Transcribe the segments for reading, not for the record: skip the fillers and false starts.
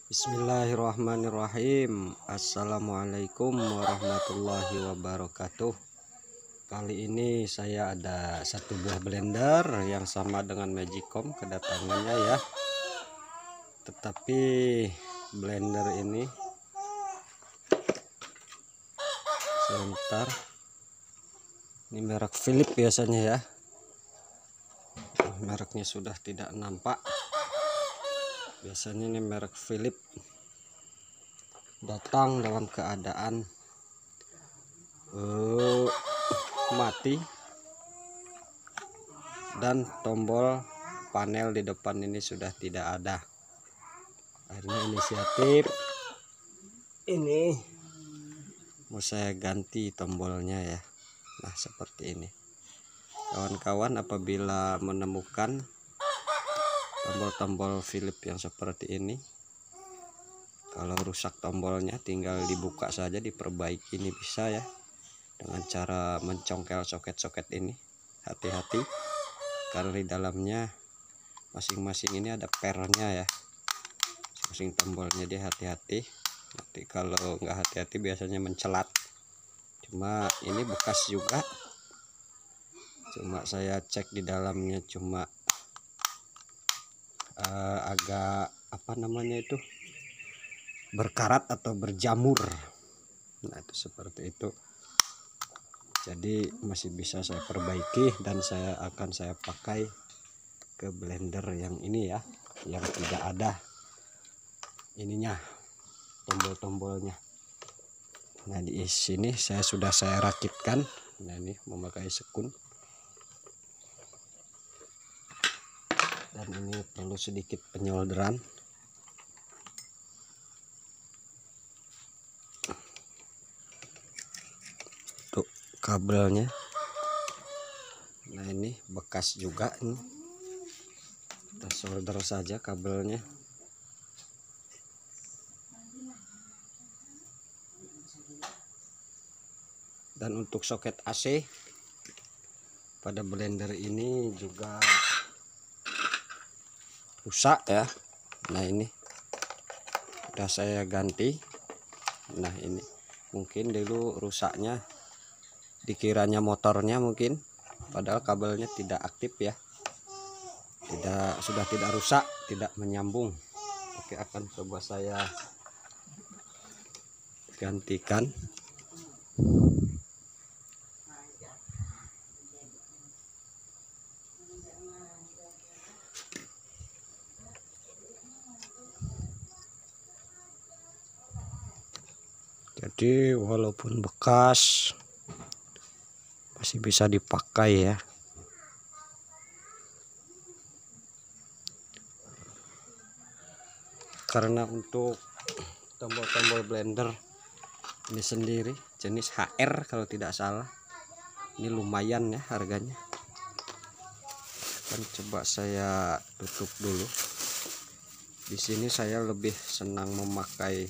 Bismillahirrahmanirrahim. Assalamualaikum warahmatullahi wabarakatuh. Kali ini saya ada satu buah blender yang sama dengan Magicom kedatangannya ya. Tetapi blender ini sebentar. Ini merek Philips biasanya ya. Mereknya sudah tidak nampak. Biasanya ini merek Philips datang dalam keadaan mati dan tombol panel di depan ini sudah tidak ada. Akhirnya inisiatif ini mau saya ganti tombolnya ya. Nah seperti ini kawan-kawan, apabila menemukan tombol-tombol Philips yang seperti ini, kalau rusak tombolnya tinggal dibuka saja, diperbaiki. Ini bisa ya dengan cara mencongkel soket-soket ini. Hati-hati karena di dalamnya masing-masing ini ada pernya ya, masing tombolnya. Dia hati-hati, nanti kalau nggak hati-hati biasanya mencelat. Cuma ini bekas juga, cuma saya cek di dalamnya cuma agak berkarat atau berjamur. Nah itu seperti itu, jadi masih bisa saya perbaiki dan akan saya pakai ke blender yang ini ya, yang tidak ada ininya, tombol-tombolnya. Nah di sini saya rakitkan. Nah ini memakai sekun, dan ini perlu sedikit penyolderan. Untuk kabelnya, nah ini bekas juga, ini kita solder saja kabelnya. Dan untuk soket AC pada blender ini juga rusak ya. Nah ini udah saya ganti. Nah ini mungkin dulu rusaknya dikiranya motornya mungkin, padahal kabelnya tidak aktif ya, sudah tidak rusak, tidak menyambung. Oke, akan coba saya gantikan. Jadi walaupun bekas masih bisa dipakai ya. Karena untuk tombol-tombol blender ini sendiri jenis HR kalau tidak salah, ini lumayan ya harganya. Kan coba saya tutup dulu. Di sini saya lebih senang memakai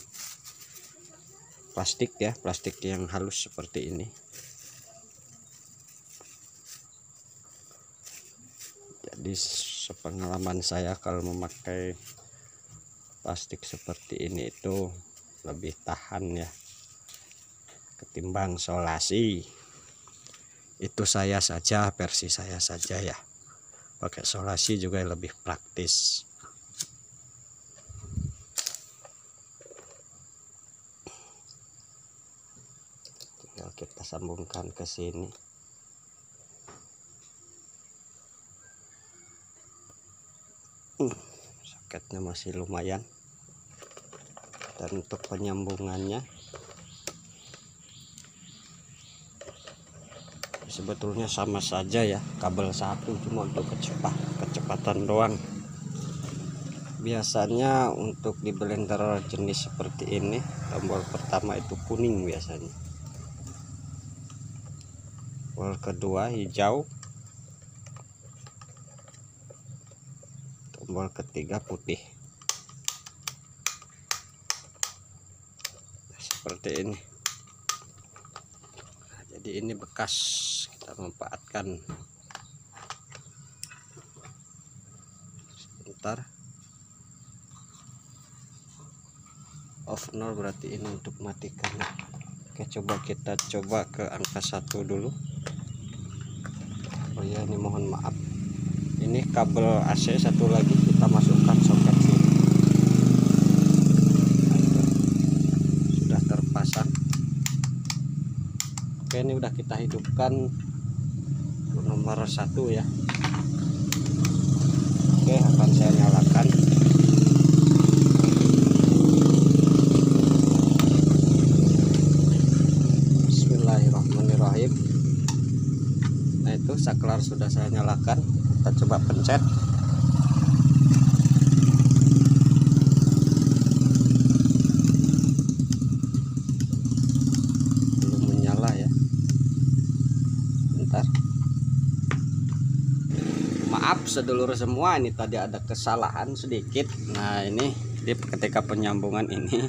plastik ya, plastik yang halus seperti ini. Jadi sepengalaman saya kalau memakai plastik seperti ini itu lebih tahan ya ketimbang solasi. Itu versi saya saja ya. Pakai solasi juga lebih praktis. Tinggal kita sambungkan ke sini. Soketnya masih lumayan. Dan untuk penyambungannya sebetulnya sama saja ya, kabel satu, cuma untuk kecepatan doang. Biasanya untuk di blender jenis seperti ini, tombol pertama itu kuning biasanya, tombol kedua hijau, tombol ketiga putih. Seperti ini. Nah, jadi ini bekas, kita manfaatkan. Sebentar. off 0 berarti ini untuk matikan. Oke, kita coba ke angka 1 dulu. Oh ya, ini mohon maaf, ini kabel AC satu lagi kita masukkan soket sini. Sudah terpasang. Oke, ini udah kita hidupkan nomor 1 ya. Oke, akan saya nyalakan. Bismillahirrahmanirrahim. Nah, itu saklar sudah saya nyalakan. Kita coba pencet. Belum menyala ya. Bentar. Maaf sedulur semua, ini tadi ada kesalahan sedikit. Nah, ini jadi ketika penyambungan ini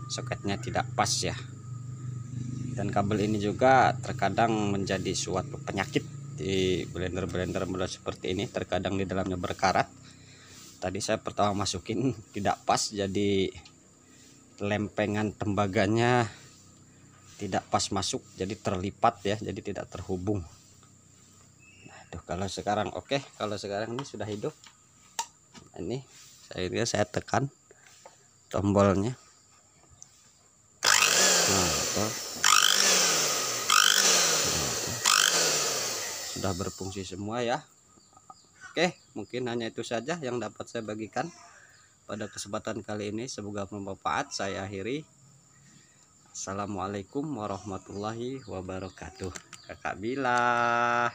soketnya tidak pas ya. Dan kabel ini juga terkadang menjadi suatu penyakit di blender-blender model seperti ini. Terkadang di dalamnya berkarat. Tadi saya pertama masukin tidak pas, jadi lempengan tembaganya tidak pas masuk, jadi terlipat ya, jadi tidak terhubung. Nah, itu kalau sekarang oke. Kalau sekarang ini sudah hidup. Ini saya tekan tombolnya. Nah, itu sudah berfungsi semua ya. Oke, mungkin hanya itu saja yang dapat saya bagikan pada kesempatan kali ini. Semoga bermanfaat. Saya akhiri. Assalamualaikum warahmatullahi wabarakatuh. Kakak Bila.